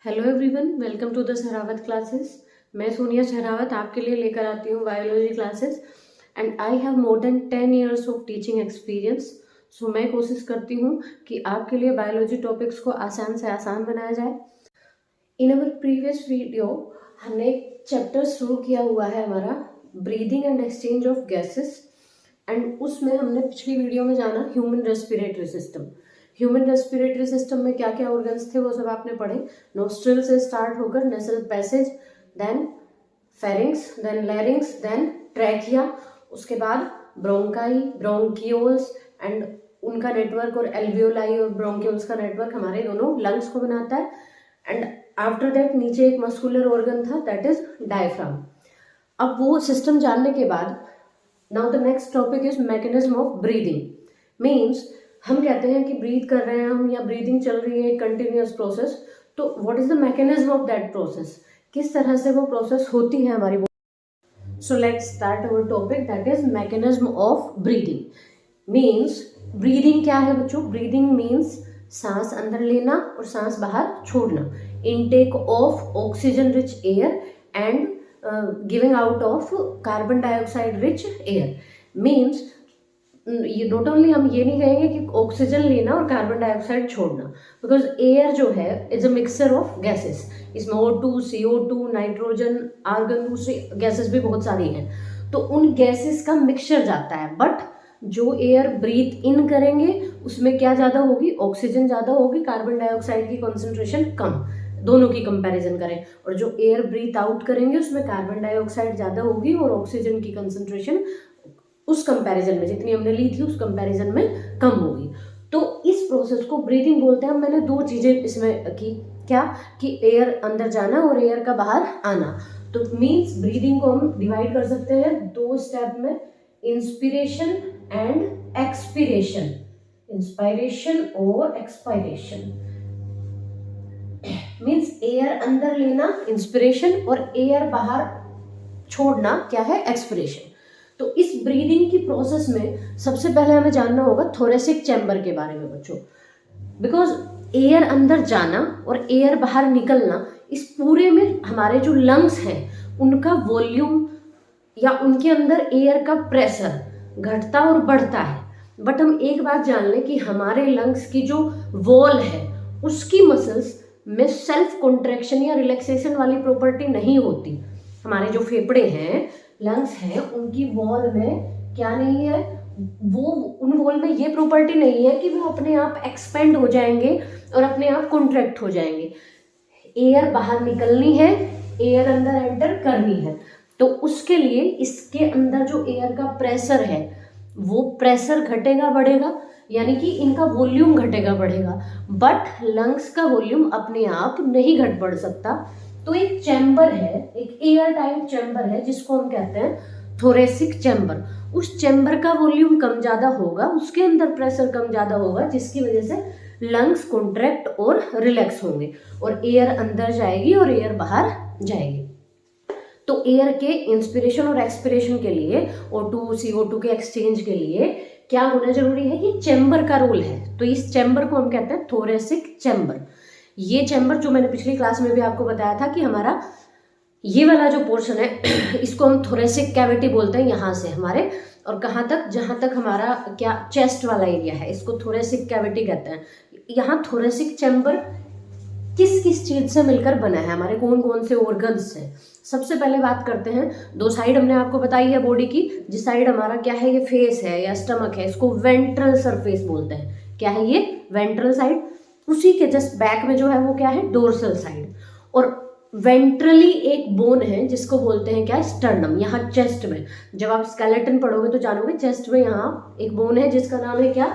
Hello everyone, welcome to the Sharawat classes. मैं सोनिया शरावत आपके लिए लेकर आती हूँ biology classes and I have more than 10 years of teaching experience. So मैं कोशिश करती हूँ कि आपके लिए बायोलॉजी टॉपिक्स को आसान से आसान बनाया जाए। इन अवर प्रीवियस वीडियो हमने एक चैप्टर शुरू किया हुआ है हमारा breathing and exchange of gases and उसमें हमने पिछली वीडियो में जाना human respiratory system. Human respiratory system में क्या क्या ऑर्गन्स थे वो सब आपने पढ़े। नोस्ट्रिल से स्टार्ट होकर nasal passage, then pharynx, then larynx, then trachea, उसके बाद ब्रोंकाई, ब्रोंकियोल्स एंड उनका नेटवर्क और एल्वियोलाई और ब्रोंकियोल्स का नेटवर्क हमारे दोनों लंग्स को बनाता है। एंड आफ्टर दैट नीचे एक मस्कुलर ऑर्गन था, दैट इज डायफ्राम। अब वो सिस्टम जानने के बाद now the next topic is mechanism of breathing. Means हम कहते हैं कि ब्रीथ कर रहे हैं हम या ब्रीदिंग चल रही है कंटिन्यूअस प्रोसेस, तो what is the mechanism of that process, किस तरह से वो प्रोसेस होती है हमारी body. So let's start our topic, that is mechanism of breathing. Means breathing क्या है बच्चों? ब्रीदिंग मीन्स सांस अंदर लेना और सांस बाहर छोड़ना, intake of oxygen rich air and giving out of carbon dioxide rich air. Means ये नॉट ओनली हम ये नहीं कहेंगे कि ऑक्सीजन लेना और कार्बन डाइऑक्साइड छोड़ना, बिकॉज एयर जो है is a mixture of gases. इसमें O2, CO2, नाइट्रोजन, आर्गन, दूसरी गैसेस भी बहुत सारी हैं, तो उन गैसेस का मिक्सचर जाता है। बट जो एयर ब्रीथ इन करेंगे उसमें क्या ज़्यादा होगी? ऑक्सीजन ज़्यादा होगी, कार्बन डाइऑक्साइड की कॉन्सेंट्रेशन कम। दोनों की कंपैरिजन करें, और जो एयर ब्रीथ आउट करेंगे उसमें कार्बन डाइऑक्साइड ज़्यादा होगी और ऑक्सीजन की कंसेंट्रेशन उस कंपैरिजन में, जितनी हमने ली थी उस कंपैरिजन में कम होगी। तो इस प्रोसेस को ब्रीदिंग बोलते हैं। मैंने दो चीज़ें इसमें की, क्या कि एयर अंदर जाना और एयर का बाहर आना। तो मीन्स ब्रीदिंग को हम डिवाइड कर सकते हैं दो स्टेप में, इंस्पिरेशन एंड एक्सपिरेशन, इंस्पायरेशन और एक्सपायरेशन। मीन्स एयर अंदर लेना इंस्पिरेशन और एयर बाहर छोड़ना क्या है? एक्सपिरेशन। तो इस ब्रीदिंग की प्रोसेस में सबसे पहले हमें जानना होगा थोरेसिक चैम्बर के बारे में बच्चों, बिकॉज एयर अंदर जाना और एयर बाहर निकलना, इस पूरे में हमारे जो लंग्स हैं उनका वॉल्यूम या उनके अंदर एयर का प्रेशर घटता और बढ़ता है। बट हम एक बात जान लें कि हमारे लंग्स की जो वॉल है उसकी मसल्स में सेल्फ कॉन्ट्रैक्शन या रिलैक्सेशन वाली प्रॉपर्टी नहीं होती। हमारे जो फेफड़े हैं, लंग्स हैं, उनकी वॉल में क्या नहीं है? वो उन वॉल में ये प्रॉपर्टी नहीं है कि वो अपने आप एक्सपेंड हो जाएंगे और अपने आप कॉन्ट्रैक्ट हो जाएंगे। एयर बाहर निकलनी है, एयर अंदर एंटर करनी है, तो उसके लिए इसके अंदर जो एयर का प्रेशर है वो प्रेशर घटेगा बढ़ेगा, यानी कि इनका वॉल्यूम घटेगा बढ़ेगा। बट लंग्स का वॉल्यूम अपने आप नहीं घट बढ़ सकता। तो एक चैम्बर है, एक एयर टाइट चैम्बर है जिसको हम कहते हैं थोरेसिक चैम्बर। उस चैम्बर का वॉल्यूम कम ज़्यादा होगा, उसके अंदर प्रेशर कम ज़्यादा होगा, जिसकी वजह से लंग्स कॉन्ट्रैक्ट और रिलैक्स होंगे और एयर अंदर जाएगी और एयर बाहर जाएगी। तो एयर के इंस्पिरेशन और एक्सपिरेशन के लिए, O2, CO2 के एक्सचेंज के लिए क्या होना जरूरी है? कि चैम्बर का रोल है। तो इस चैम्बर को हम कहते हैं थोरेसिक चैम्बर। ये चैम्बर जो मैंने पिछली क्लास में भी आपको बताया था कि हमारा ये वाला जो पोर्शन है इसको हम थोरेसिक कैविटी बोलते हैं, यहाँ से हमारे और कहाँ तक, जहाँ तक हमारा क्या चेस्ट वाला एरिया है, इसको थोरेसिक कैविटी कहते हैं। यहाँ थोरेसिक चैम्बर किस किस चीज से मिलकर बना है, हमारे कौन कौन से ऑर्गन्स से। सबसे पहले बात करते हैं, दो साइड हमने आपको बताई है बॉडी की। जिस साइड हमारा क्या है, ये फेस है या स्टमक है, इसको वेंट्रल सरफेस बोलते हैं। क्या है ये? Ventral side. उसी के जस्ट बैक में जो है वो क्या है? Dorsal side. और वेंट्रली एक बोन है जिसको बोलते हैं क्या? स्टर्नम। यहाँ चेस्ट में, जब आप स्केलेटन पढ़ोगे तो जानोगे, चेस्ट में यहाँ एक बोन है जिसका नाम है क्या?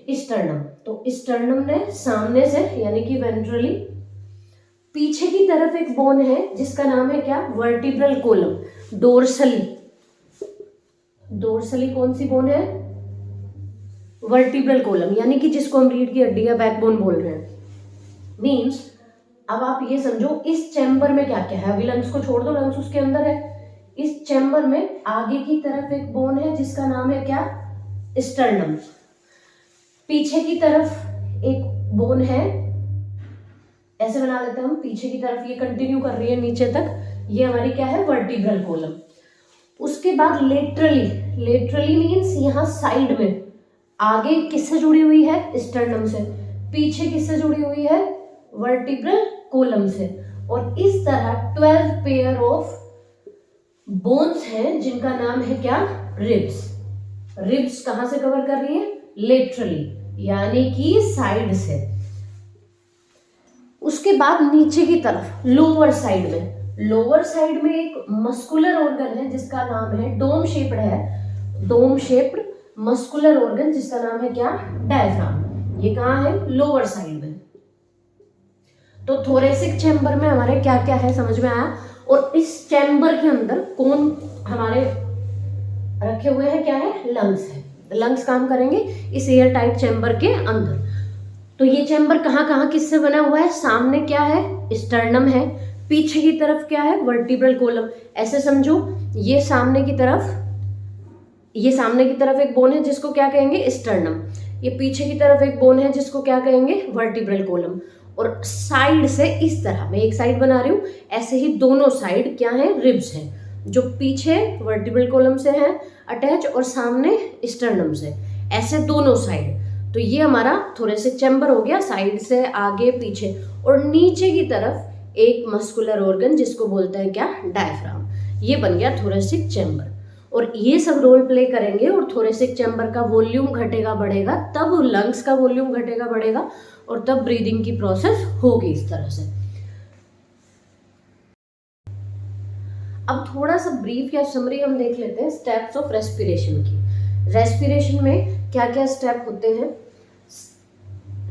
स्टर्नम। तो स्टर्नम ने सामने से यानी कि वेंट्रली, पीछे की तरफ एक बोन है जिसका नाम है क्या? Vertebral column. डोर्सली, डोर्सली कौन सी बोन है? वर्टिब्रल कोलम, यानी कि जिसको हम रीढ़ की हड्डी या बैकबोन बोल रहे हैं। मींस अब आप ये समझो इस चैम्बर में क्या क्या है। अभी लंग्स को छोड़ दो, लंग्स उसके अंदर है। इस चैम्बर में आगे की तरफ एक बोन है जिसका नाम है क्या? स्टर्नम। पीछे की तरफ एक बोन है ऐसे बना लेते हैं हम, पीछे की तरफ ये कंटिन्यू कर रही है नीचे तक, ये हमारी क्या है, वर्टिब्रल कॉलम। उसके बाद लेटरली, लेटरली मीन्स यहाँ साइड में, आगे किससे जुड़ी हुई है, स्टर्नम से, पीछे किससे जुड़ी हुई है, वर्टिब्रल कॉलम से। और इस तरह 12 पेयर ऑफ बोन्स हैं जिनका नाम है क्या, रिब्स। रिब्स कहां से कवर कर रही है, लेटरली यानी कि साइड से। उसके बाद नीचे की तरफ लोअर साइड में, लोअर साइड में एक मस्कुलर ऑर्गन है जिसका नाम है, डोम शेप्ड है, डोम शेप्ड मस्कुलर ऑर्गन जिसका नाम है क्या, डायफ्राम। ये कहाँ है, लोअर साइड में। तो थोरेसिक चैम्बर में हमारे क्या क्या है समझ में आया। और इस चैम्बर के अंदर कौन हमारे रखे हुए हैं, क्या है, लंग्स है। लंग्स काम करेंगे इस एयर टाइट चैम्बर के अंदर। तो ये चैम्बर कहाँ कहाँ किससे बना हुआ है, सामने क्या है, स्टर्नम है, पीछे की तरफ क्या है, वर्टिब्रल कॉलम। ऐसे समझो, ये सामने की तरफ, ये सामने की तरफ एक बोन है जिसको क्या कहेंगे, स्टर्नम। ये पीछे की तरफ एक बोन है जिसको क्या कहेंगे, वर्टिब्रल कॉलम। और साइड से इस तरह, मैं एक साइड बना रही हूँ, ऐसे ही दोनों साइड क्या है, रिब्स हैं, जो पीछे वर्टिब्रल कॉलम से हैं अटैच और सामने स्टर्नम से, ऐसे दोनों साइड। तो ये हमारा थोरेसिक चैम्बर हो गया, साइड से आगे पीछे। और नीचे की तरफ एक मस्कुलर ऑर्गन जिसको बोलते हैं क्या, डायफ्राम। ये बन गया थोरेसिक चैम्बर। और ये सब रोल प्ले करेंगे और थोरेसिक चैम्बर का वॉल्यूम घटेगा बढ़ेगा, तब लंग्स का वॉल्यूम घटेगा बढ़ेगा, और तब ब्रीदिंग की प्रोसेस होगी इस तरह से। अब थोड़ा सा ब्रीफ या समरी हम देख लेते हैं स्टेप्स ऑफ रेस्पिरेशन की। रेस्पिरेशन में क्या क्या स्टेप होते हैं।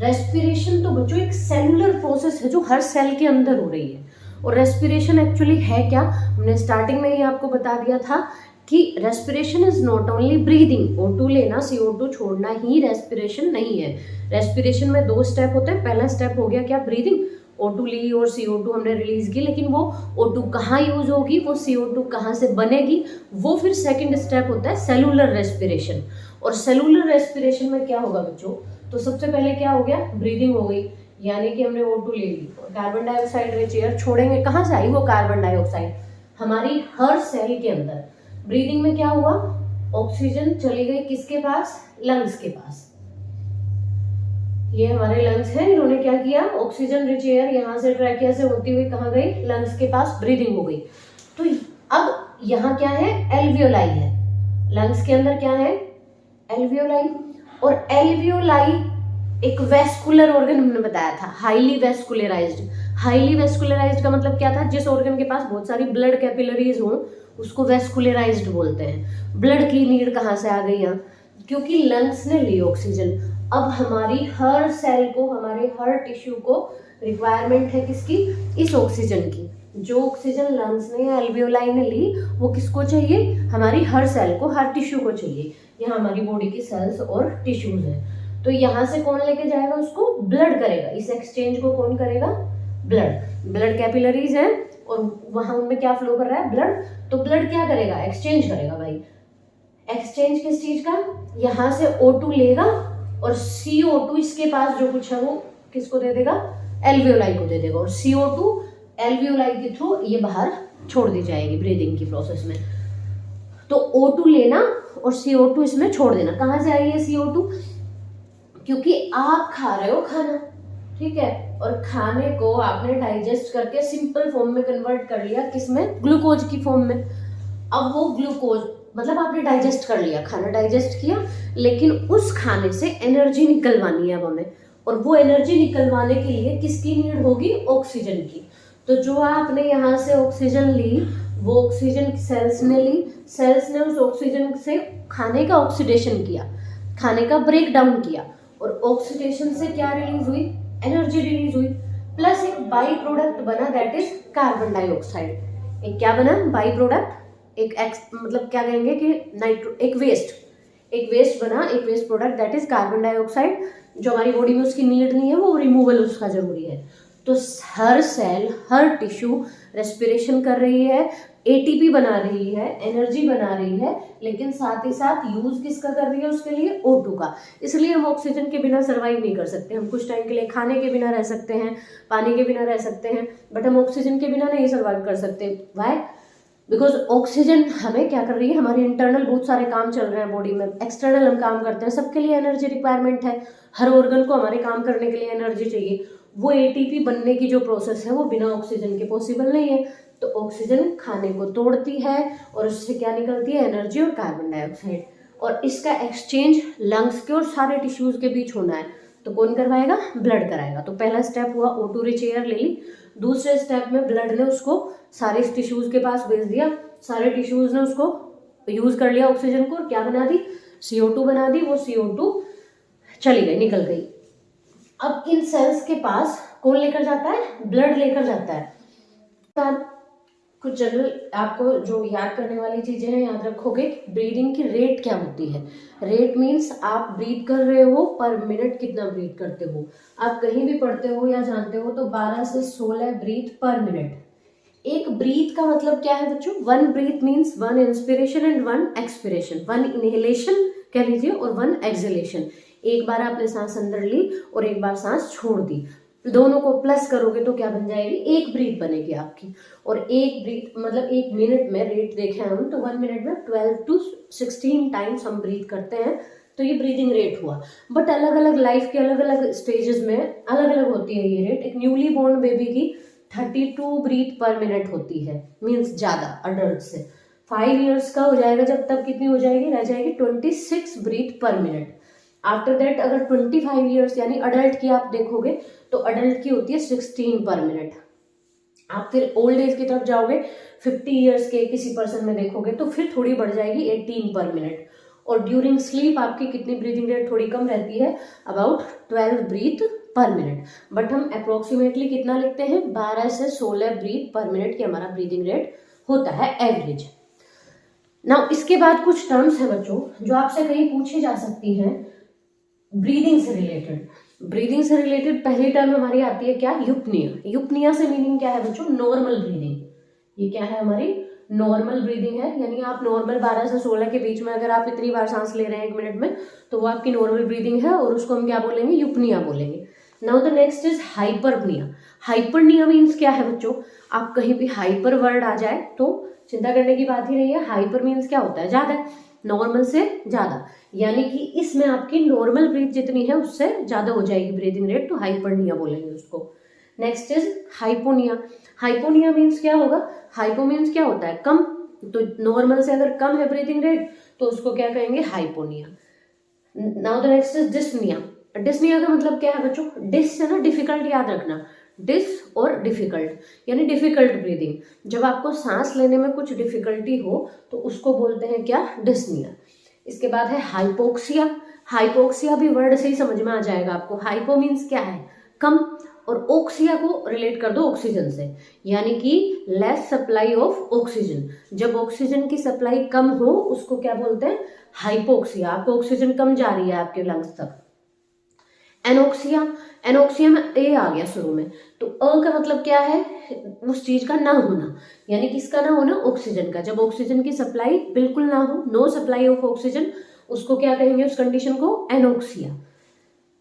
रेस्पिरेशन तो बच्चों एक सेलुलर प्रोसेस है जो हर सेल के अंदर हो रही है। और रेस्पिरेशन एक्चुअली है क्या, हमने स्टार्टिंग में ही आपको बता दिया था कि respiration is not only breathing, O2 लेना, CO2 छोड़ना ही रेस्पिरेशन नहीं है। रेस्पिरेशन में 2 स्टेप होते हैं। पहला स्टेप हो गया क्या, ब्रीदिंग, O2 ली और CO2 हमने रिलीज की, लेकिन वो O2 कहाँ यूज होगी, वो CO2 कहाँ से बनेगी, वो फिर सेकंड स्टेप होता है सेलुलर रेस्पिरेशन। और सेलुलर रेस्पिरेशन में क्या होगा बच्चों, तो सबसे पहले क्या हो गया, ब्रीदिंग हो गई, यानी कि हमने O2 ले ली और कार्बन डाइऑक्साइड रिच एयर छोड़ेंगे। कहाँ से आई वो कार्बन डाइऑक्साइड, हमारी हर सेल के अंदर। ब्रीदिंग में क्या हुआ, ऑक्सीजन चली गई किसके पास, लंग्स के पास। ये हमारे लंग्स हैं, इन्होंने क्या किया, ऑक्सीजन रिच एयर यहाँ से ट्रैकिया से होती हुई कहाँ गई, लंग्स के पास, ब्रीदिंग हो गई। तो अब यहाँ क्या है, एल्वियोलाई है, लंग्स के अंदर क्या है, एल्वियोलाई। और एल्वियोलाई एक वेस्कुलर ऑर्गन हमने बताया था, हाईली वेस्कुलराइज्ड। हाईली वेस्कुलराइज्ड का मतलब क्या था, जिस ऑर्गन के पास बहुत सारी ब्लड कैपिलरीज हो उसको वेस्कुलराइज्ड बोलते हैं। ब्लड की नीड कहाँ से आ गई यहाँ, क्योंकि लंग्स ने ली ऑक्सीजन। अब हमारी हर सेल को, हमारे हर टिश्यू को रिक्वायरमेंट है किसकी, इस ऑक्सीजन की। जो ऑक्सीजन लंग्स ने या एल्वियोलाई ने ली वो किसको चाहिए, हमारी हर सेल को, हर टिश्यू को चाहिए। यहाँ हमारी बॉडी की सेल्स और टिश्यूज हैं। तो यहाँ से कौन लेके जाएगा उसको, ब्लड करेगा, इस एक्सचेंज को कौन करेगा, ब्लड। ब्लड कैपिलरीज हैं और वहां उनमें क्या फ्लो कर रहा है, ब्लड। तो ब्लड क्या करेगा, एक्सचेंज करेगा भाई। एक्सचेंज किस चीज का, यहाँ से O2 लेगा और CO2 इसके पास जो कुछ है वो किसको दे देगा, एल्वियोलाई को दे देगा। और CO2 एल्वियोलाई के थ्रू ये बाहर छोड़ दी जाएगी ब्रीदिंग की प्रोसेस में। तो O2 लेना और CO2 इसमें छोड़ देना। कहाँ से आई है CO2, क्योंकि आप खा रहे हो खाना, ठीक है, और खाने को आपने डाइजेस्ट करके सिंपल फॉर्म में कन्वर्ट कर लिया, किसमें, ग्लूकोज की फॉर्म में। अब वो ग्लूकोज मतलब आपने डाइजेस्ट कर लिया, खाना डाइजेस्ट किया, लेकिन उस खाने से एनर्जी निकलवानी है अब हमें। और वो एनर्जी निकलवाने के लिए किसकी नीड होगी, ऑक्सीजन की। तो जो आपने यहाँ से ऑक्सीजन ली, वो ऑक्सीजन सेल्स ने ली, सेल्स ने उस ऑक्सीजन से खाने का ऑक्सीडेशन किया, खाने का ब्रेक डाउन किया, और ऑक्सीडेशन से क्या रिलीज हुई, एनर्जी रिलीज हुई, प्लस एक बाई प्रोडक्ट बना, दैट इज कार्बन डाइऑक्साइड। एक क्या बना, बाई प्रोडक्ट, एक मतलब क्या कहेंगे कि एक वेस्ट बना, एक waste product, that is carbon dioxide, जो हमारी बॉडी में उसकी नीड नहीं है, वो रिमूवल उसका जरूरी है। तो हर सेल, हर टिश्यू रेस्पिरेशन कर रही है, एटीपी बना रही है, एनर्जी बना रही है, लेकिन साथ ही साथ यूज किसका कर रही है उसके लिए, O2 का। इसलिए हम ऑक्सीजन के बिना सर्वाइव नहीं कर सकते। हम कुछ टाइम के लिए खाने के बिना रह सकते हैं, पानी के बिना रह सकते हैं, बट हम ऑक्सीजन के बिना नहीं सर्वाइव कर सकते। वाई? बिकॉज ऑक्सीजन हमें क्या कर रही है, हमारे इंटरनल बहुत सारे काम चल रहे हैं बॉडी में, एक्सटर्नल हम काम करते हैं, सबके लिए एनर्जी रिक्वायरमेंट है। हर ऑर्गन को हमारे काम करने के लिए एनर्जी चाहिए। वो एटीपी बनने की जो प्रोसेस है वो बिना ऑक्सीजन के पॉसिबल नहीं है। तो ऑक्सीजन खाने को तोड़ती है और उससे क्या निकलती है, एनर्जी और कार्बन डाइऑक्साइड, और इसका एक्सचेंज लंग्स के और सारे टिश्यूज के बीच होना है। तो कौन करवाएगा, ब्लड कराएगा। तो पहला स्टेप हुआ O2 रिच एयर ले ली, दूसरे स्टेप में ब्लड ने उसको सारे टिश्यूज के पास भेज दिया, सारे टिश्यूज ने उसको यूज कर लिया ऑक्सीजन को, और क्या बना दी, CO2 बना दी। वो CO2 चली गई, निकल गई। अब इन सेल्स के पास कौन लेकर जाता है, ब्लड लेकर जाता है। कुछ जनरल आपको जो याद करने वाली चीजें हैं याद रखोगे। ब्रीदिंग की रेट क्या होती है, रेट मीन्स आप ब्रीथ कर रहे हो पर मिनट कितना ब्रीथ करते हो। आप कहीं भी पढ़ते हो या जानते हो तो 12 से 16 ब्रीथ पर मिनट। एक ब्रीथ का मतलब क्या है बच्चों, one breath means one inspiration and one expiration, one inhalation कह लीजिए और वन एक्सहेलेशन। एक बार आपने सांस अंदर ली और एक बार सांस छोड़ दी, दोनों को प्लस करोगे तो क्या बन जाएगी, एक ब्रीथ बनेगी आपकी। और एक ब्रीथ मतलब एक मिनट में रेट देखें हम तो 1 मिनट में 12 to 16 टाइम्स हम ब्रीथ करते हैं। तो ये ब्रीदिंग रेट हुआ। बट अलग अलग लाइफ के अलग अलग स्टेजेस में अलग अलग होती है ये रेट। एक न्यूली बोर्न बेबी की 32 ब्रीथ पर मिनट होती है, मीन्स ज्यादा अडल्ट से। 5 ईयर्स का हो जाएगा जब तब कितनी हो जाएगी, रह जाएगी 26 breathe per minute. After that अगर 25 ईयर्स यानी अडल्ट की आप देखोगे तो अडल्ट की होती है 16 पर मिनट। आप फिर ओल्ड एज की तरफ जाओगे, 50 ईयर्स के किसी पर्सन में देखोगे तो फिर थोड़ी बढ़ जाएगी 18 पर मिनट। और ड्यूरिंग स्लीप आपकी कितनी ब्रीदिंग रेट थोड़ी कम रहती है, about 12 breath per minute. But हम अप्रोक्सीमेटली कितना लिखते हैं, 12 से 16 ब्रीथ पर मिनट की हमारा ब्रीदिंग रेट होता है एवरेज। नाउ इसके बाद कुछ टर्म्स हैं बच्चों जो आपसे कहीं पूछी जा सकती हैं ब्रीदिंग से रिलेटेड। ब्रीदिंग से रिलेटेड पहली टर्म हमारी आती है क्या, युपनिया। युपनिया से मीनिंग क्या है बच्चों, नॉर्मल ब्रीदिंग। ये क्या है, हमारी नॉर्मल ब्रीदिंग है। यानी आप नॉर्मल 12 से 16 के बीच में अगर आप इतनी बार सांस ले रहे हैं 1 मिनट में तो वो आपकी नॉर्मल ब्रीदिंग है और उसको हम क्या बोलेंगे, युपनिया बोलेंगे। Now the next is hyperpnoea. Hyperpnoea means क्या है बच्चों, आप कहीं भी हाइपर वर्ड आ जाए तो चिंता करने की बात ही नहीं है। हाइपर मीन्स क्या होता है, ज्यादा, नॉर्मल से ज्यादा, यानी कि इसमें आपकी नॉर्मल ब्रीथ जितनी है उससे ज्यादा हो जाएगी ब्रीदिंग रेट, तो हाइपरनिया बोलेंगे उसको। Next is hypopnoea. Hypopnoea means क्या होगा, हाइपो मीन्स क्या होता है, कम, तो नॉर्मल से अगर कम है ब्रीदिंग रेट तो उसको क्या कहेंगे, hypopnoea. Now the next is dyspnoea. Dyspnoea का मतलब क्या है बच्चों, डिस से ना डिफिकल्ट याद रखना, डिस और डिफिकल्ट यानी डिफिकल्ट ब्रीदिंग। जब आपको सांस लेने में कुछ डिफिकल्टी हो तो उसको बोलते हैं क्या, डिस्निया। इसके बाद है हाइपोक्सिया। हाइपोक्सिया भी वर्ड से ही समझ में आ जाएगा आपको। हाइपो मीन्स क्या है, कम, और ओक्सिया को रिलेट कर दो ऑक्सीजन से, यानी कि लेस सप्लाई ऑफ ऑक्सीजन। जब ऑक्सीजन की सप्लाई कम हो उसको क्या बोलते हैं, हाइपोक्सिया। आपको ऑक्सीजन कम जा रही है आपके लंग्स तक। एनोक्सिया। एनोक्सिया में ए आ गया शुरू में, तो अ का मतलब क्या है, उस चीज का ना होना, यानी किसका ना होना, ऑक्सीजन का। जब ऑक्सीजन की सप्लाई बिल्कुल ना हो, नो सप्लाई ऑफ ऑक्सीजन, उसको क्या कहेंगे, उस कंडीशन को anoxia.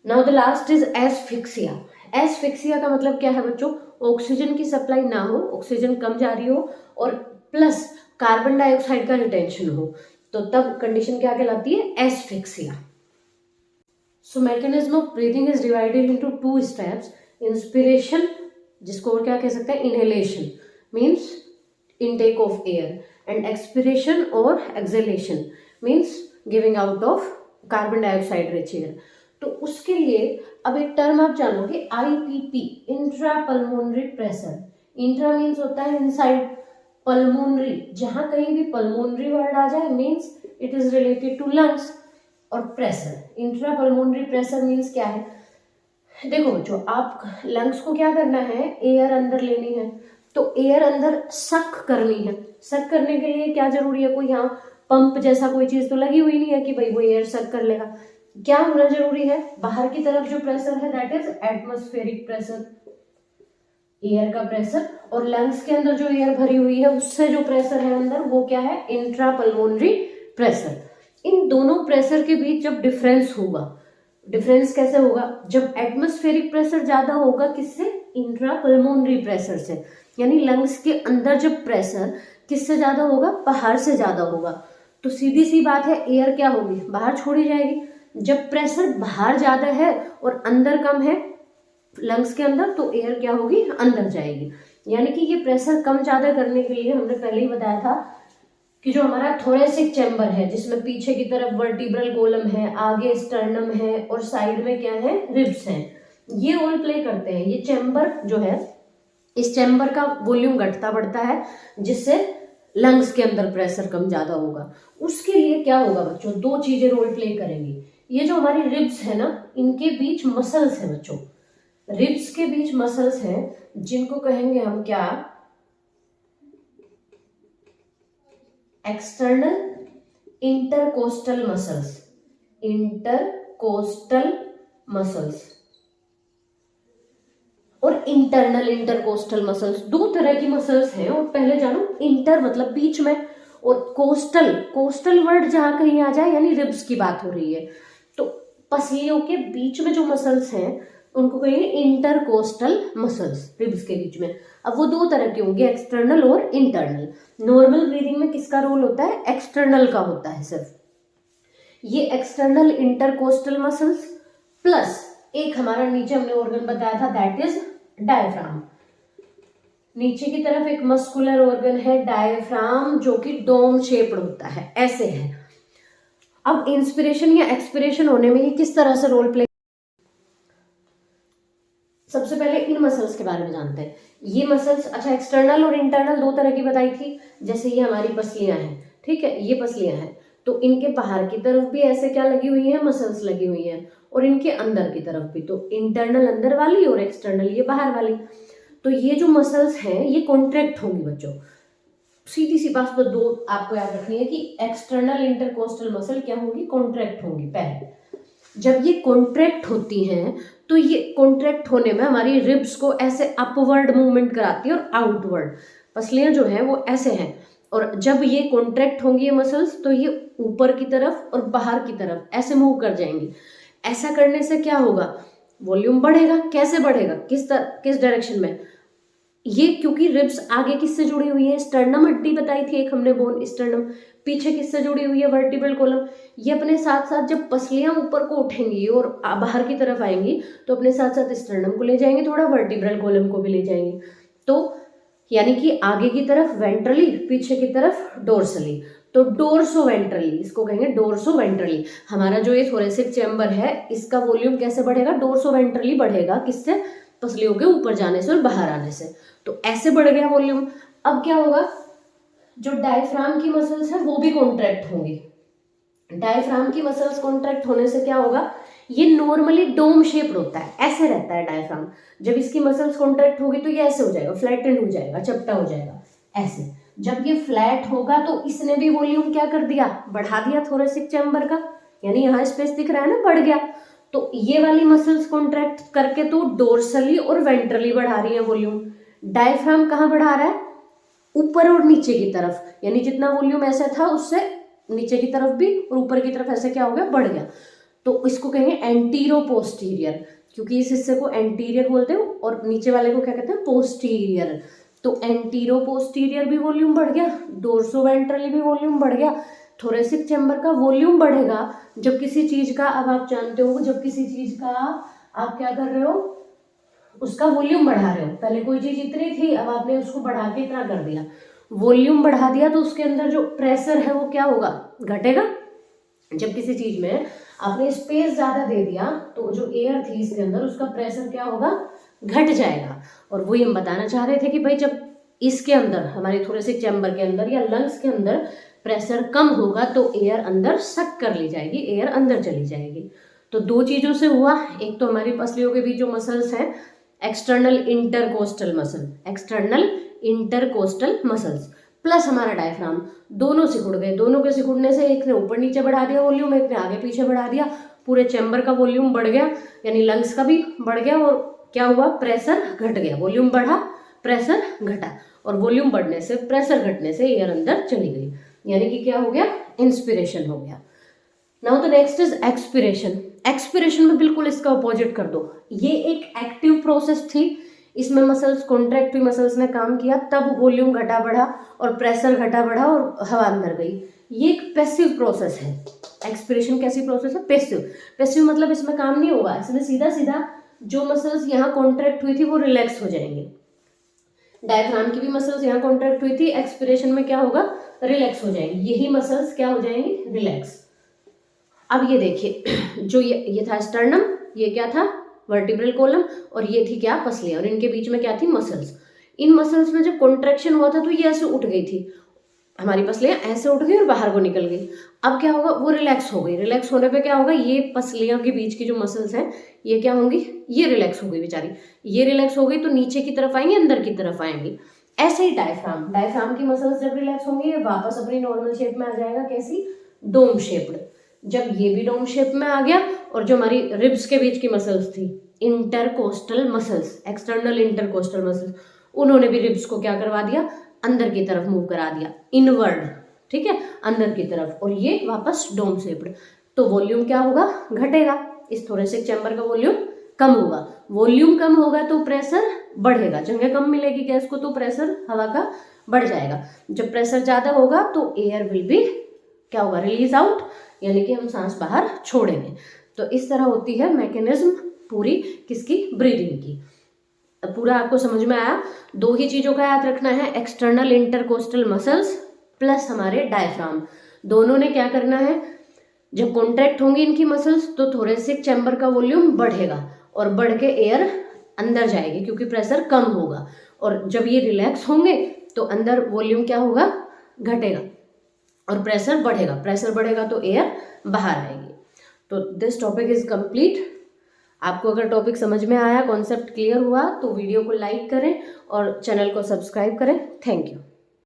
Now the last is asphyxia. Asphyxia का मतलब क्या है बच्चों, ऑक्सीजन की सप्लाई ना हो, ऑक्सीजन कम जा रही हो और प्लस कार्बन डाइऑक्साइड का रिटेंशन हो, तो तब कंडीशन क्या कहलाती है, asphyxia. So mechanism of breathing is divided into 2 steps. Inspiration, जिसको और क्या कह सकते हैं, inhalation means intake of air, and expiration और exhalation means giving out of carbon dioxide rich air. तो उसके लिए अब एक टर्म आप जानोगे, IPP, intra pulmonary pressure. Intra means होता है इनसाइड, पल्मोनरी जहां कहीं भी पल्मोनरी वर्ड आ जाए means it is related to lungs, और pressure, intra pulmonary pressure means क्या है, देखो बच्चों आप लंग्स को क्या करना है, एयर अंदर लेनी है, तो एयर अंदर सक करनी है। सक करने के लिए क्या जरूरी है, कोई यहाँ पंप जैसा कोई चीज तो लगी हुई नहीं है कि भाई वो एयर सक कर लेगा। क्या होना जरूरी है, बाहर की तरफ जो प्रेशर है that is atmospheric pressure. Air का प्रेशर, और लंग्स के अंदर जो एयर भरी हुई है उससे जो प्रेशर है अंदर वो क्या है, इंट्रा पल्मोनरी प्रेशर। इन दोनों प्रेशर के बीच जब डिफरेंस होगा, डिफरेंस कैसे होगा, जब एटमॉस्फेरिक प्रेशर ज्यादा होगा किससे, इंट्रा पल्मोनरी प्रेशर से, यानी लंग्स के अंदर जब प्रेशर किससे ज्यादा होगा, बाहर से ज्यादा होगा, तो सीधी सी बात है एयर क्या होगी, बाहर छोड़ी जाएगी। जब प्रेशर बाहर ज्यादा है और अंदर कम है लंग्स के अंदर, तो एयर क्या होगी, अंदर जाएगी। यानी कि ये प्रेशर कम ज्यादा करने के लिए हमने पहले ही बताया था कि जो हमारा थोरेसिक चैम्बर है, जिसमें पीछे की तरफ वर्टिब्रल कोलम है, आगे स्टर्नम है और साइड में क्या है, रिब्स हैं, ये रोल प्ले करते हैं। ये चैम्बर जो है, इस चैम्बर का वॉल्यूम घटता बढ़ता है जिससे लंग्स के अंदर प्रेशर कम ज्यादा होगा। उसके लिए क्या होगा बच्चों, दो चीजें रोल प्ले करेंगी। ये जो हमारी रिब्स है ना, इनके बीच मसल्स है बच्चों, रिब्स के बीच मसल्स हैं जिनको कहेंगे हम क्या, external intercostal muscles, intercostal muscles और इंटरनल इंटरकोस्टल मसल्स, दो तरह की मसल्स हैं। और पहले जानो, इंटर मतलब बीच में, और कोस्टल, कोस्टल वर्ड जहां कहीं आ जाए यानी रिब्स की बात हो रही है, तो पसलियों के बीच में जो मसल्स हैं उनको कहेंगे इंटरकोस्टल मसल्स, रिब्स के बीच में। अब वो दो तरह के होंगे, एक्सटर्नल और इंटरनल। नॉर्मल ब्रीदिंग में किसका रोल होता है, एक्सटर्नल का होता है सिर्फ। ये एक्सटर्नल इंटरकोस्टल मसल्स प्लस एक हमारा नीचे हमने ऑर्गन बताया था, दैट इज डायफ्राम। नीचे की तरफ एक मस्कुलर ऑर्गन है डायफ्राम, जो कि डोम शेप्ड होता है, ऐसे है। अब इंस्पिरेशन या एक्सपिरेशन होने में ये किस तरह से रोल प्ले, सबसे पहले इन मसल्स के बारे में जानते हैं। ये मसल्स, अच्छा एक्सटर्नल और इंटरनल दो तरह की बताई थी, जैसे ये हमारी पसलियां हैं, ठीक है, ये पसलियां हैं, तो इनके बाहर की तरफ भी ऐसे क्या लगी हुई है, मसल्स लगी हुई हैं, और इनके अंदर की तरफ भी, तो इंटरनल अंदर वाली और एक्सटर्नल ये बाहर वाली। तो ये जो मसल्स हैं ये कॉन्ट्रैक्ट होंगी बच्चों। सीधी सी बात, तो दो आपको याद रखनी है कि एक्सटर्नल इंटरकोस्टल मसल क्या होगी, कॉन्ट्रैक्ट होंगी। पहले जब ये कॉन्ट्रैक्ट होती हैं तो ये कॉन्ट्रैक्ट होने में हमारी रिब्स को ऐसे अपवर्ड मूवमेंट कराती है और आउटवर्ड, पसलियां जो है वो ऐसे हैं, और जब ये कॉन्ट्रैक्ट होंगी ये मसल्स तो ये ऊपर की तरफ और बाहर की तरफ ऐसे मूव कर जाएंगी। ऐसा करने से क्या होगा, वॉल्यूम बढ़ेगा। कैसे बढ़ेगा, किस डायरेक्शन में, ये क्योंकि रिब्स आगे किससे जुड़ी हुई है, स्टर्नम हड्डी बताई थी एक हमने, बोन स्टर्नम, पीछे किससे जुड़ी हुई है, वर्टिब्रल कॉलम। ये अपने साथ साथ जब पसलियां ऊपर को उठेंगी और बाहर की तरफ आएंगी तो अपने साथ साथ स्टर्नम को ले जाएंगे, थोड़ा वर्टिब्रल कॉलम को भी ले जाएंगे। तो यानी कि आगे की तरफ वेंट्रली, पीछे की तरफ डोर्सली, तो डोर्सो वेंट्रली, इसको कहेंगे डोर्सो वेंट्रली। हमारा जो ये थोरेसिक चैम्बर है इसका वॉल्यूम कैसे बढ़ेगा, डोर्सो वेंट्रली बढ़ेगा, किससे, पसलियों के ऊपर जाने से और बाहर आने से, तो ऐसे बढ़ गया वॉल्यूम। अब क्या होगा, जो डायफ्राम की मसल्स है वो भी कॉन्ट्रैक्ट होंगी। डायफ्राम की मसल्स कॉन्ट्रैक्ट होने से क्या होगा, ये नॉर्मली डोम शेप्ड होता है, ऐसे रहता है डायफ्राम। जब इसकी मसल्स कॉन्ट्रैक्ट होगी तो ये ऐसे हो जाएगा, फ्लैटेंड हो जाएगा, चपटा हो जाएगा ऐसे। जब ये फ्लैट होगा तो इसने भी वॉल्यूम क्या कर दिया, बढ़ा दिया थोरेसिक चैम्बर का, यानी यहाँ स्पेस दिख रहा है ना, बढ़ गया। तो ये वाली मसल्स कॉन्ट्रैक्ट करके तो डोर्सली और वेंट्रली बढ़ा रही है वॉल्यूम। डायफ्राम कहाँ बढ़ा रहा है, ऊपर और नीचे की तरफ, यानी जितना वॉल्यूम ऐसा था उससे नीचे की तरफ भी और ऊपर की तरफ ऐसे क्या हो गया, बढ़ गया। तो इसको कहेंगे एंटीरो पोस्टीरियर, क्योंकि इस हिस्से को एंटीरियर बोलते हैं और नीचे वाले को क्या कहते हैं, पोस्टीरियर। तो एंटीरो पोस्टीरियर भी वॉल्यूम बढ़ गया, डोर्सो वेंट्रली भी वॉल्यूम बढ़ गया। थोरेसिक चैम्बर का वॉल्यूम बढ़ेगा जब किसी चीज का, अब आप जानते हो जब किसी चीज का आप क्या कर रहे हो, उसका वॉल्यूम बढ़ा रहे हो। पहले कोई चीज इतनी थी, अब आपने उसको बढ़ा के इतना कर दिया, वॉल्यूम बढ़ा दिया, तो उसके अंदर जो प्रेशर है वो क्या होगा, घटेगा। जब किसी चीज में आपने स्पेस ज्यादा दे दिया तो जो एयर थी इसके अंदर उसका प्रेशर क्या होगा, घट जाएगा। और वही हम बताना चाह रहे थे कि भाई जब इसके अंदर, हमारे थोरेसिक चैम्बर के अंदर या लंग्स के अंदर प्रेशर कम होगा तो एयर अंदर सक कर ली जाएगी, एयर अंदर चली जाएगी। तो दो चीजों से हुआ, एक तो हमारी पसलियों के बीच जो मसल्स हैं, external intercostal muscle, external intercostal muscles, plus हमारा डायफ्राम, दोनों सिकुड़ गए। दोनों के सिकुड़ने से एक ने ऊपर नीचे बढ़ा दिया वॉल्यूम, एक ने आगे पीछे बढ़ा दिया, पूरे चैम्बर का वॉल्यूम बढ़ गया, यानी लंग्स का भी बढ़ गया और क्या हुआ, प्रेशर घट गया, वॉल्यूम बढ़ा, प्रेशर घटा, और वॉल्यूम बढ़ने से, प्रेशर घटने से एयर अंदर चली गई, यानी कि क्या हो गया, इंस्पिरेशन हो गया। Now the next is expiration. Expiration में बिल्कुल इसका अपोजिट कर दो। ये एक एक्टिव प्रोसेस थी, इसमें मसल्स कॉन्ट्रैक्ट हुई, मसल्स ने काम किया, तब वॉल्यूम घटा बढ़ा और प्रेशर घटा बढ़ा और हवा अंदर गई। ये एक पैसिव प्रोसेस है। एक्सपिरेशन कैसी प्रोसेस है, पैसिव। पैसिव मतलब इसमें काम नहीं होगा, इसमें सीधा सीधा जो मसल्स यहाँ कॉन्ट्रैक्ट हुई थी वो रिलैक्स हो जाएंगे। डायफ्राम की भी मसल्स यहाँ कॉन्ट्रैक्ट हुई थी, एक्सपिरेशन में क्या होगा, रिलैक्स हो जाएंगी, यही मसल्स क्या हो जाएंगी, रिलैक्स। अब ये देखिए, जो ये था स्टर्नम, ये क्या था, वर्टिब्रल कॉलम, और ये थी क्या, पसलियां, और इनके बीच में क्या थी, मसल्स। इन मसल्स में जब कॉन्ट्रैक्शन हुआ था तो ये ऐसे उठ गई थी, हमारी पसलियां ऐसे उठ गई और बाहर को निकल गई। अब क्या होगा, वो रिलैक्स हो गई। रिलैक्स होने पे क्या होगा, ये पसलियों के बीच की जो मसल्स हैं ये क्या होंगी, ये रिलैक्स हो गई बेचारी, ये रिलैक्स हो गई तो नीचे की तरफ आएंगी, अंदर की तरफ आएंगी। ऐसे ही डायफ्राम, डायफ्राम की मसल्स जब रिलैक्स होंगी ये वापस अपनी नॉर्मल शेप में आ जाएगा, कैसी, डोम शेप्ड। जब ये भी डोम शेप में आ गया, और जो हमारी रिब्स के बीच की मसल्स थी, intercostal muscles, external intercostal muscles, उन्होंने भी रिब्स को क्या करवा दिया, अंदर की तरफ मूव करा दिया, इनवर्ड, ठीक है, अंदर की तरफ, और ये वापस डोम शेप्ड। तो वॉल्यूम क्या होगा, घटेगा, इस थोरेसिक चैम्बर का वॉल्यूम कम होगा। वॉल्यूम कम होगा तो प्रेशर बढ़ेगा, जगह कम मिलेगी गैस को तो प्रेशर हवा का बढ़ जाएगा। जब प्रेशर ज़्यादा होगा तो एयर विल बी क्या होगा, रिलीज आउट, यानी कि हम सांस बाहर छोड़ेंगे। तो इस तरह होती है मैकेनिज्म पूरी किसकी, ब्रीदिंग की। पूरा आपको समझ में आया। दो ही चीज़ों का याद रखना है, एक्सटर्नल इंटरकोस्टल मसल्स प्लस हमारे डायफ्राम, दोनों ने क्या करना है, जब कॉन्ट्रैक्ट होंगी इनकी मसल्स तो थोरेसिक चैम्बर का वॉल्यूम बढ़ेगा और बढ़ के एयर अंदर जाएगी क्योंकि प्रेशर कम होगा, और जब ये रिलैक्स होंगे तो अंदर वॉल्यूम क्या होगा, घटेगा और प्रेशर बढ़ेगा, प्रेशर बढ़ेगा तो एयर बाहर आएगी। तो दिस टॉपिक इज कंप्लीट। आपको अगर टॉपिक समझ में आया, कॉन्सेप्ट क्लियर हुआ तो वीडियो को लाइक करें और चैनल को सब्सक्राइब करें। Thank you.